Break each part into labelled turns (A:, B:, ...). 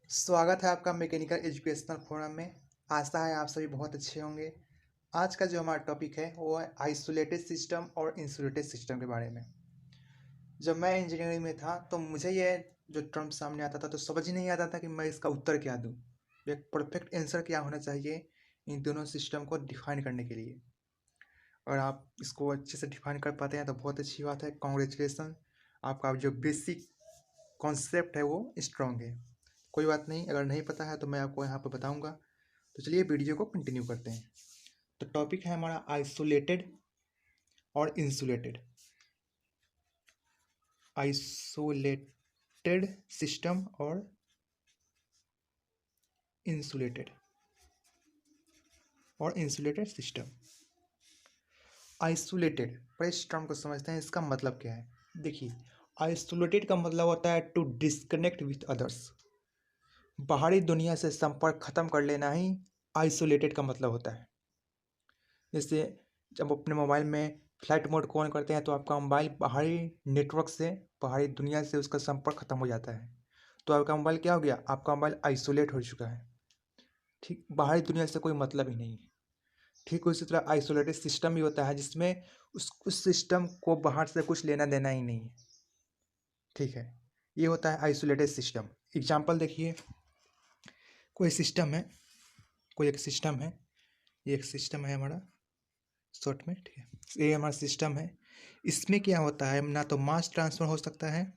A: स्वागत है आपका मैकेनिकल एजुकेशनल फोरम में। आशा है आप सभी बहुत अच्छे होंगे। आज का जो हमारा टॉपिक है वो है आइसोलेटेड सिस्टम और इंसुलेटेड सिस्टम के बारे में। जब मैं इंजीनियरिंग में था तो मुझे ये जो टर्म सामने आता था तो समझ ही नहीं आता था कि मैं इसका उत्तर क्या दूँ। एक परफेक्ट आंसर क्या होना चाहिए इन दोनों सिस्टम को डिफाइन करने के लिए। अगर आप इसको अच्छे से डिफाइन कर पाते हैं तो बहुत अच्छी बात है, कॉन्ग्रेचुलेसन। आपका जो बेसिक कॉन्सेप्ट है वो स्ट्रांग है। कोई बात नहीं, अगर नहीं पता है तो मैं आपको यहाँ पर बताऊँगा। तो चलिए वीडियो को कंटिन्यू करते हैं। तो टॉपिक है हमारा आइसोलेटेड और इंसुलेटेड। आइसोलेटेड सिस्टम और इंसुलेटेड सिस्टम। आइसोलेटेड पर इस टर्म को समझते हैं, इसका मतलब क्या है। देखिए, आइसोलेटेड का मतलब होता है टू डिस्कनेक्ट विथ अदर्स। बाहरी दुनिया से संपर्क खत्म कर लेना ही आइसोलेटेड का मतलब होता है। जैसे जब अपने मोबाइल में फ्लाइट मोड को ऑन करते हैं तो आपका मोबाइल बाहरी नेटवर्क से, बाहरी दुनिया से उसका संपर्क खत्म हो जाता है। तो आपका मोबाइल क्या हो गया, आपका मोबाइल आइसोलेट हो चुका है। ठीक, बाहरी दुनिया से कोई मतलब ही नहीं है। ठीक उसी तरह आइसोलेटेड सिस्टम भी होता है जिसमें उस सिस्टम को बाहर से कुछ लेना देना ही नहीं है। ठीक है, ये होता है आइसोलेटेड सिस्टम। एग्जाम्पल देखिए, कोई सिस्टम है, कोई एक सिस्टम है, ये एक सिस्टम है हमारा शॉर्ट में। ठीक है, ये हमारा सिस्टम है। इसमें क्या होता है, ना तो मास ट्रांसफर हो सकता है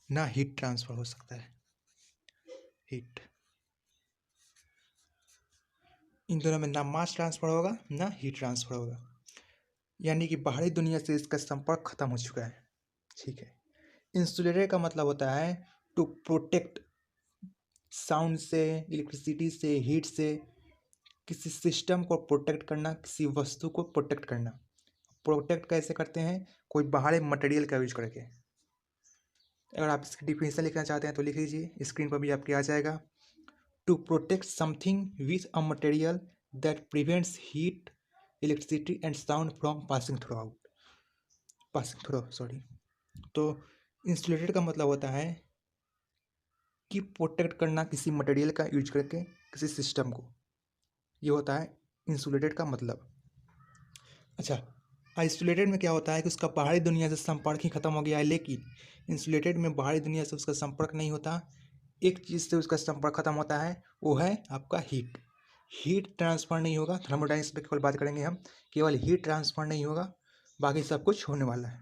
A: ना हीट ट्रांसफर हो सकता है। हीट, इन दोनों में ना मास ट्रांसफर होगा ना हीट ट्रांसफर होगा, यानी कि बाहरी दुनिया से इसका संपर्क खत्म हो चुका है। ठीक है, इंसुलेटर का मतलब होता है टू प्रोटेक्ट, साउंड से, इलेक्ट्रिसिटी से, हीट से किसी सिस्टम को प्रोटेक्ट करना, किसी वस्तु को प्रोटेक्ट करना। प्रोटेक्ट कैसे करते हैं, कोई बाहरी मटेरियल का यूज करके। अगर आप इसकी डिफिनेशन लिखना चाहते हैं तो लिख लीजिए, स्क्रीन पर भी आपके आ जाएगा। To protect something with a material that prevents heat, electricity and sound from passing through sorry. तो इंसुलेटेड का मतलब होता है कि प्रोटेक्ट करना किसी मटेरियल का यूज करके किसी सिस्टम को, ये होता है इंसुलेटेड का मतलब। अच्छा, आइसोलेटेड में क्या होता है कि उसका बाहरी दुनिया से संपर्क ही खत्म हो गया है, लेकिन इंसुलेटेड में बाहरी दुनिया से उसका संपर्क नहीं होता। एक चीज़ से उसका संपर्क खत्म होता है, वो है आपका हीट। हीट ट्रांसफ़र नहीं होगा, थर्मोडायनेमिक्स पे केवल बात करेंगे हम, केवल हीट ट्रांसफ़र नहीं होगा, बाकी सब कुछ होने वाला है।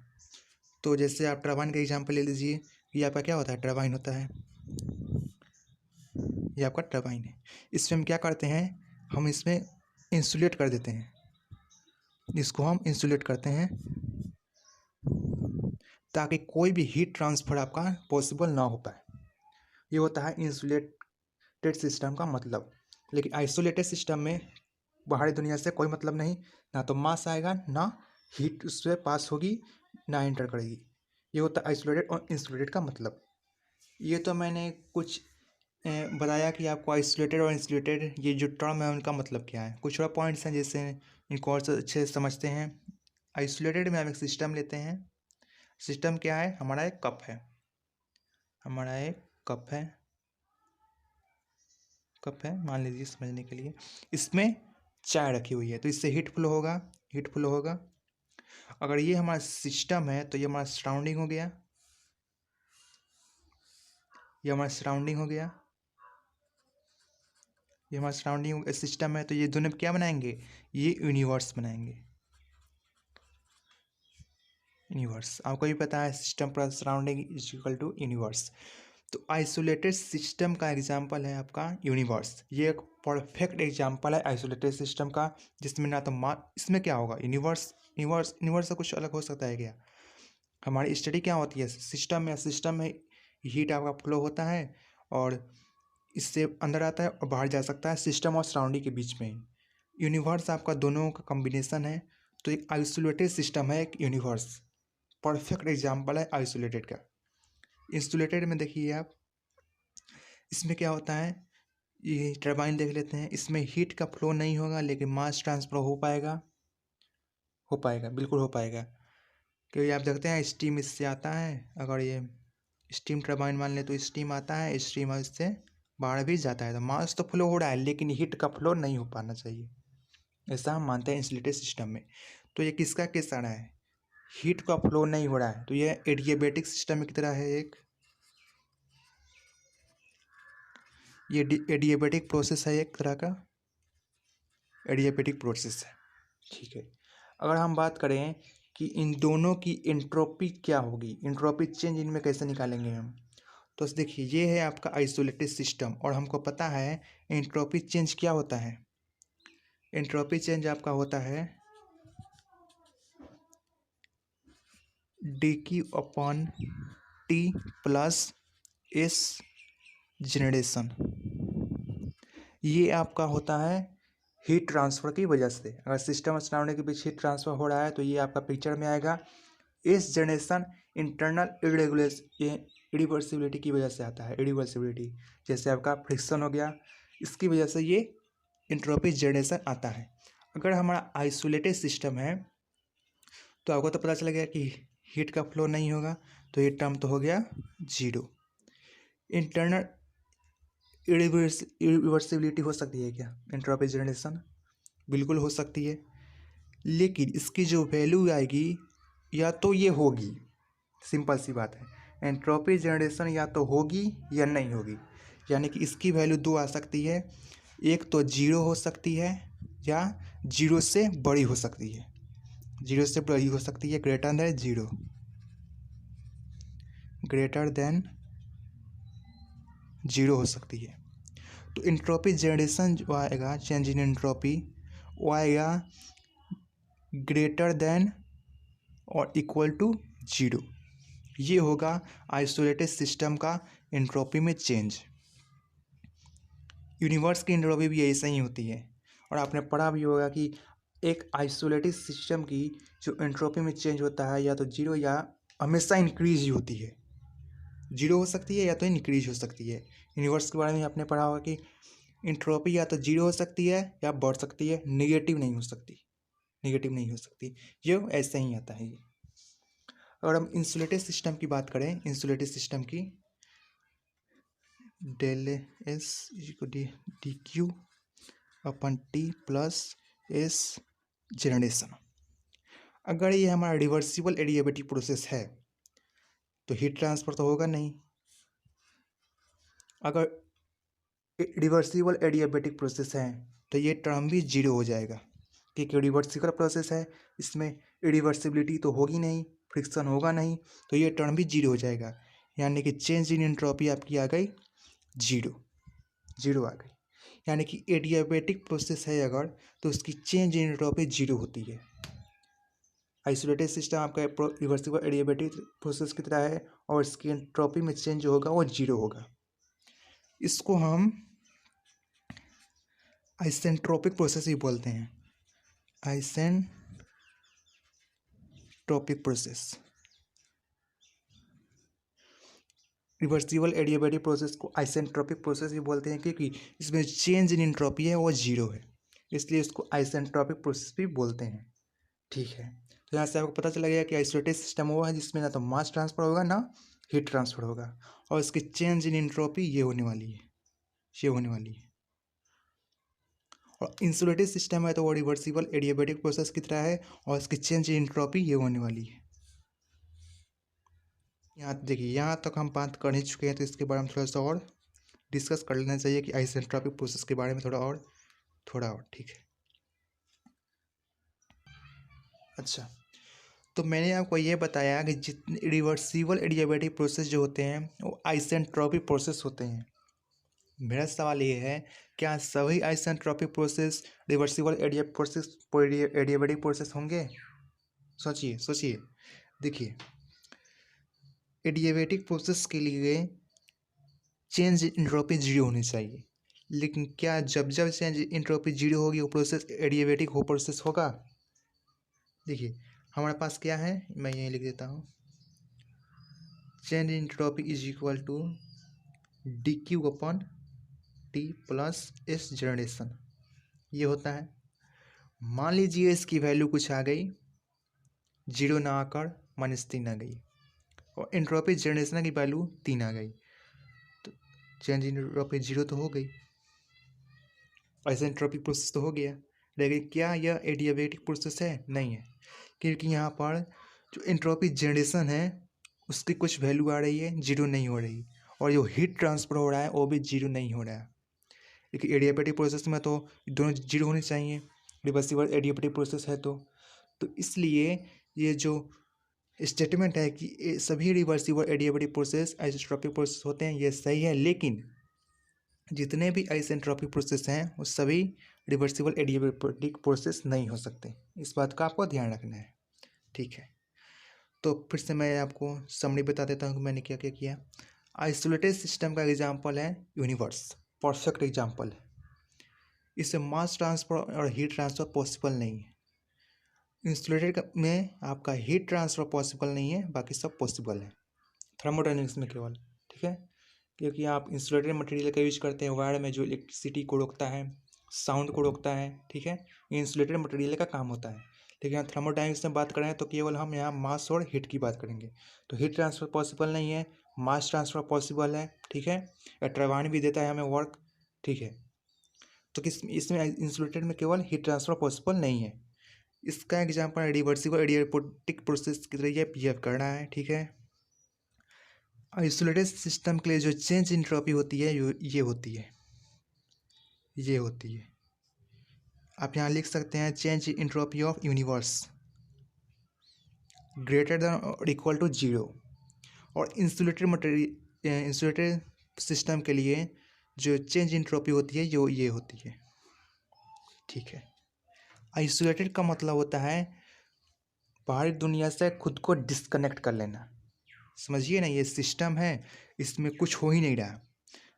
A: तो जैसे आप टरबाइन का एग्जाम्पल ले लीजिए, ये आपका क्या होता है, टरबाइन होता है, ये आपका टरबाइन है। इसमें हम क्या करते हैं, हम इसमें इंसुलेट कर देते हैं, इसको हम इंसुलेट करते हैं ताकि कोई भी हीट ट्रांसफ़र आपका पॉसिबल ना हो पाए। ये होता है इंसुलेटेड सिस्टम का मतलब। लेकिन आइसोलेटेड सिस्टम में बाहरी दुनिया से कोई मतलब नहीं, ना तो मास आएगा ना हीट उससे पास होगी ना एंटर करेगी। ये होता है आइसोलेटेड और इंसुलेटेड का मतलब। ये तो मैंने कुछ बताया कि आपको आइसोलेटेड और इंसुलेटेड ये जो टर्म है उनका मतलब क्या है। कुछ और पॉइंट्स हैं जैसे इनको और अच्छे से समझते हैं। आइसोलेटेड में हम एक सिस्टम लेते हैं। सिस्टम क्या है, हमारा एक कप है, हमारा एक कप है मान लीजिए समझने के लिए। इसमें चाय रखी हुई है तो इससे हीट फ्लो होगा, हीट फ्लो होगा। अगर ये हमारा सिस्टम है तो ये हमारा सराउंडिंग हो गया, ये हमारा सराउंडिंग हो गया, ये हमारा सराउंडिंग सिस्टम है। तो ये दोनों क्या बनाएंगे, ये यूनिवर्स बनाएंगे। यूनिवर्स आपको भी पता है, system plus surrounding is equal to universe. तो आइसोलेटेड सिस्टम का एग्जांपल है आपका यूनिवर्स। ये एक परफेक्ट एग्जांपल है आइसोलेटेड सिस्टम का, जिसमें ना तो इसमें क्या होगा, यूनिवर्स। यूनिवर्स से कुछ अलग हो सकता है क्या। हमारी स्टडी क्या होती है, सिस्टम में हीट आपका फ्लो होता है और इससे अंदर आता है और बाहर जा सकता है, सिस्टम और सराउंडिंग के बीच में। यूनिवर्स आपका दोनों का कॉम्बिनेशन है। तो एक आइसोलेटेड सिस्टम है, एक यूनिवर्स। परफेक्ट एग्जाम्पल है आइसोलेटेड का। इंसुलेटेड में देखिए आप, इसमें क्या होता है, ये टरबाइन देख लेते हैं। इसमें हीट का फ्लो नहीं होगा लेकिन मास ट्रांसफर हो पाएगा, बिल्कुल हो पाएगा। क्योंकि आप देखते हैं स्टीम इससे आता है, अगर ये स्टीम टरबाइन मान ले तो स्टीम आता है, स्टीम इससे बाहर भी जाता है, तो मास तो फ्लो हो रहा है लेकिन हीट का फ्लो नहीं हो पाना चाहिए, ऐसा हम मानते हैं इंसुलेटेड सिस्टम में। तो ये किसका केस आ रहा है, हीट का फ्लो नहीं हो रहा है, तो ये एडियाबेटिक सिस्टम की तरह है एक, ये एडियाबेटिक प्रोसेस है एक तरह का, एडियाबेटिक प्रोसेस है। ठीक है, अगर हम बात करें कि इन दोनों की एंट्रोपी क्या होगी, एंट्रोपी चेंज इनमें कैसे निकालेंगे हम, तो देखिए ये है आपका आइसोलेटेड सिस्टम और हमको पता है एंट्रोपी चेंज क्या होता है। एंट्रोपी चेंज आपका होता है D Q upon T plus S generation, ये आपका होता है हीट ट्रांसफ़र की वजह से। अगर सिस्टम और सराउंडिंग के बीच हीट ट्रांसफ़र हो रहा है तो ये आपका पिक्चर में आएगा। एस जनरेशन इंटरनल इरिवर्सिबिलिटी की वजह से आता है, इरिवर्सिबिलिटी जैसे आपका फ्रिक्शन हो गया, इसकी वजह से ये एंट्रोपी जनरेशन आता है। अगर हमारा आइसोलेटेड सिस्टम है तो आपको तो पता चल गया कि हीट का फ्लो नहीं होगा, तो ये टर्म तो हो गया जीरो। इंटरनल इरिवर्सिबिलिटी हो सकती है क्या एंट्रोपी जनरेशन, बिल्कुल हो सकती है, लेकिन इसकी जो वैल्यू आएगी या तो ये होगी, सिंपल सी बात है, एंट्रोपी जनरेशन या तो होगी या नहीं होगी, यानी कि इसकी वैल्यू दो आ सकती है, एक तो जीरो हो सकती है या जीरो से बड़ी हो सकती है, जीरो से बड़ी हो सकती है, greater than zero, greater than zero हो सकती है। तो एंट्रोपी जनरेशन जो आएगा, चेंज इन एंट्रोपी, वो आएगा ग्रेटर देन और इक्वल टू जीरो, ये होगा आइसोलेटेड सिस्टम का एंट्रोपी में चेंज। यूनिवर्स की एंट्रोपी भी ऐसा ही होती है, और आपने पढ़ा भी होगा कि एक आइसोलेटेड सिस्टम की जो एंट्रोपी में चेंज होता है या तो जीरो या हमेशा इंक्रीज ही होती है, जीरो हो सकती है या तो इंक्रीज हो सकती है। यूनिवर्स के बारे में आपने पढ़ा होगा कि एंट्रोपी या तो जीरो हो सकती है या बढ़ सकती है, नेगेटिव नहीं हो सकती, नेगेटिव नहीं हो सकती, ये ऐसे ही आता है ये। अगर हम इंसुलेटेड सिस्टम की बात करें, इंसुलेटेड सिस्टम की डेल एस डी क्यू अपन टी प्लस एस जनरेशन, अगर ये हमारा रिवर्सिबल एडियाबेटिक प्रोसेस है तो हीट ट्रांसफर तो होगा नहीं। अगर रिवर्सिबल एडियाबेटिक प्रोसेस है तो ये टर्म भी जीरो हो जाएगा, क्योंकि रिवर्सिबल प्रोसेस है, इसमें रिवर्सिबिलिटी तो होगी नहीं, फ्रिक्शन होगा नहीं, तो ये टर्म भी जीरो हो जाएगा, यानी कि चेंज इन एंट्रोपी आपकी आ गई जीरो, जीरो आ गई, यानी कि एडियाबेटिक प्रोसेस है अगर तो उसकी चेंज इन एंट्रोपी जीरो होती है। आइसोलेटेड सिस्टम आपका रिवर्सिबल एडियाबेटिक प्रोसेस की तरह है और इसकी एंट्रोपी में चेंज जो होगा वो जीरो होगा। इसको हम आइसेंट्रोपिक प्रोसेस भी बोलते हैं, isentropic process. Reversible adiabatic process को आइसेंट्रोपिक प्रोसेस भी बोलते हैं क्योंकि इसमें चेंज इन एंट्रोपी है वो जीरो है, इसलिए इसको आइसेंट्रोपिक प्रोसेस भी बोलते हैं। ठीक है, तो यहाँ से आपको पता चला गया कि आइसोलेटेड सिस्टम वो है जिसमें ना तो मास ट्रांसफर होगा ना हीट ट्रांसफर होगा, और इसकी चेंज इन एंट्रोपी ये होने वाली है, ये होने वाली है। और इंसुलेटेड सिस्टम है तो वो रिवर्सिबल एडियाबेटिक प्रोसेस की तरह है और इसकी चेंज इन एंट्रोपी ये होने वाली है। यहाँ देखिए, यहाँ तक हम बात कर ही चुके हैं, तो इसके बारे में थोड़ा सा और डिस्कस कर लेना चाहिए कि आइसेंट्रोपिक प्रोसेस के बारे में थोड़ा और ठीक है। अच्छा, तो मैंने आपको ये बताया कि जितने रिवर्सिबल एडियाबेटिक प्रोसेस जो होते हैं वो आइसेंट्रोपिक प्रोसेस होते हैं। मेरा सवाल ये है, क्या सभी isentropic process reversible adiabatic process होंगे? सोचिए सोचिए, देखिए एडियाबेटिक प्रोसेस के लिए चेंज एंट्रोपी जीरो होनी चाहिए, लेकिन क्या जब जब चेंज एंट्रोपी जीरो होगी वो प्रोसेस एडियाबेटिक हो प्रोसेस होगा? देखिए हमारे पास क्या है, मैं यहीं लिख देता हूँ, change entropy is equal to d Q upon T plus S generation, ये होता है। मान लीजिए इसकी वैल्यू कुछ आ गई, जीरो ना आकर -3 आ गई, और एंट्रोपी जनरेशन की वैल्यू 3 आ गई, तो चेंज इन एंट्रोपी 0 तो हो गई, ऐसे एंट्रोपी प्रोसेस तो हो गया। लेकिन क्या यह एडियाबेटिक प्रोसेस है? नहीं है, क्योंकि यहाँ पर जो एंट्रोपी जनरेशन है उसकी कुछ वैल्यू आ रही है, 0 नहीं हो रही, और जो हीट ट्रांसफर हो रहा है वो भी 0 नहीं हो रहा है। लेकिन एडियाबेटिक प्रोसेस में तो दोनों 0 होनी चाहिए, रिवर्सिबल एडियाबेटिक प्रोसेस है तो इसलिए ये जो स्टेटमेंट है कि ये सभी reversible adiabatic process isotropic process होते हैं, ये सही है। लेकिन जितने भी आइसेंट्रोपिक प्रोसेस हैं वो सभी रिवर्सिबल एडियाबेटिक प्रोसेस नहीं हो सकते, इस बात का आपको ध्यान रखना है। ठीक है, तो फिर से मैं आपको समरी बता देता हूँ कि मैंने क्या क्या किया। आइसोलेटेड सिस्टम का एग्जांपल है यूनिवर्स, परफेक्ट एग्जांपल है। इससे मास ट्रांसफर और हीट ट्रांसफर पॉसिबल नहीं है। इंसुलेटेड में आपका हीट ट्रांसफर पॉसिबल नहीं है, बाकी सब पॉसिबल है थर्मोडायनेमिक्स में केवल। ठीक है, क्योंकि आप इंसुलेटेड मटेरियल का यूज करते हैं वायर में, जो इलेक्ट्रिसिटी को रोकता है, साउंड को रोकता है। ठीक है, ये इंसुलेटेड मटेरियल का काम होता है। लेकिन यहाँ थर्मोडायनेमिक्स में बात करें तो केवल हम यहाँ मास और हीट की बात करेंगे। तो हीट ट्रांसफर पॉसिबल नहीं है, मास ट्रांसफर पॉसिबल है। ठीक है, या टरबाइन भी देता है हमें वर्क। ठीक है, तो किस इसमें इंसुलेटेड में केवल हीट ट्रांसफर पॉसिबल नहीं है। इसका एग्जाम्पल रिवर्सिबल एडियाबेटिक प्रोसेस की तरह ये बिहेव करना है। ठीक है, आइसोलेटेड सिस्टम के लिए जो चेंज इंट्रोपी होती है ये होती है, ये होती है। आप यहाँ लिख सकते हैं change entropy of universe greater than और इक्वल टू 0। और इंसुलेटेड मटेरियल, इंसुलेटेड सिस्टम के लिए जो चेंज इंट्रोपी होती है जो ये होती है। ठीक है, आइसोलेटेड का मतलब होता है बाहरी दुनिया से खुद को डिस्कनेक्ट कर लेना। समझिए ना, ये सिस्टम है, इसमें कुछ हो ही नहीं रहा,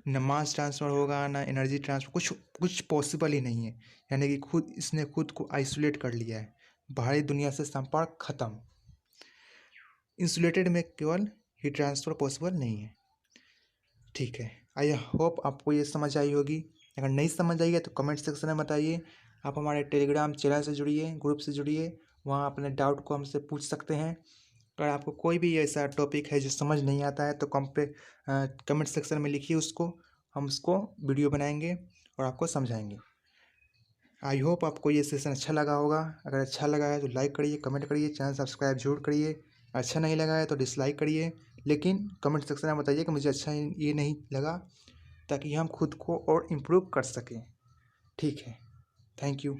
A: न मास ट्रांसफ़र होगा ना एनर्जी ट्रांसफ़र, कुछ पॉसिबल ही नहीं है। यानी कि इसने खुद को आइसोलेट कर लिया है, बाहरी दुनिया से संपर्क खत्म। इंसुलेटेड में केवल हीट ट्रांसफ़र पॉसिबल नहीं है। ठीक है, आई होप आपको ये समझ आई होगी। अगर नहीं समझ आई है तो कमेंट सेक्शन में बताइए। आप हमारे टेलीग्राम चैनल से जुड़िए, ग्रुप से जुड़िए, वहाँ अपने डाउट को हमसे पूछ सकते हैं। अगर आपको कोई भी ऐसा टॉपिक है जो समझ नहीं आता है तो कमेंट सेक्शन में लिखिए उसको, हम उसको वीडियो बनाएंगे और आपको समझाएंगे। आई होप आपको ये सेशन अच्छा लगा होगा। अगर अच्छा लगा है तो लाइक करिए, कमेंट करिए, चैनल सब्सक्राइब जरूर करिए। अच्छा नहीं लगा है तो डिसलाइक करिए, लेकिन कमेंट सेक्शन में बताइए कि मुझे अच्छा ये नहीं लगा, ताकि हम खुद को और इम्प्रूव कर सकें। ठीक है, थैंक यू।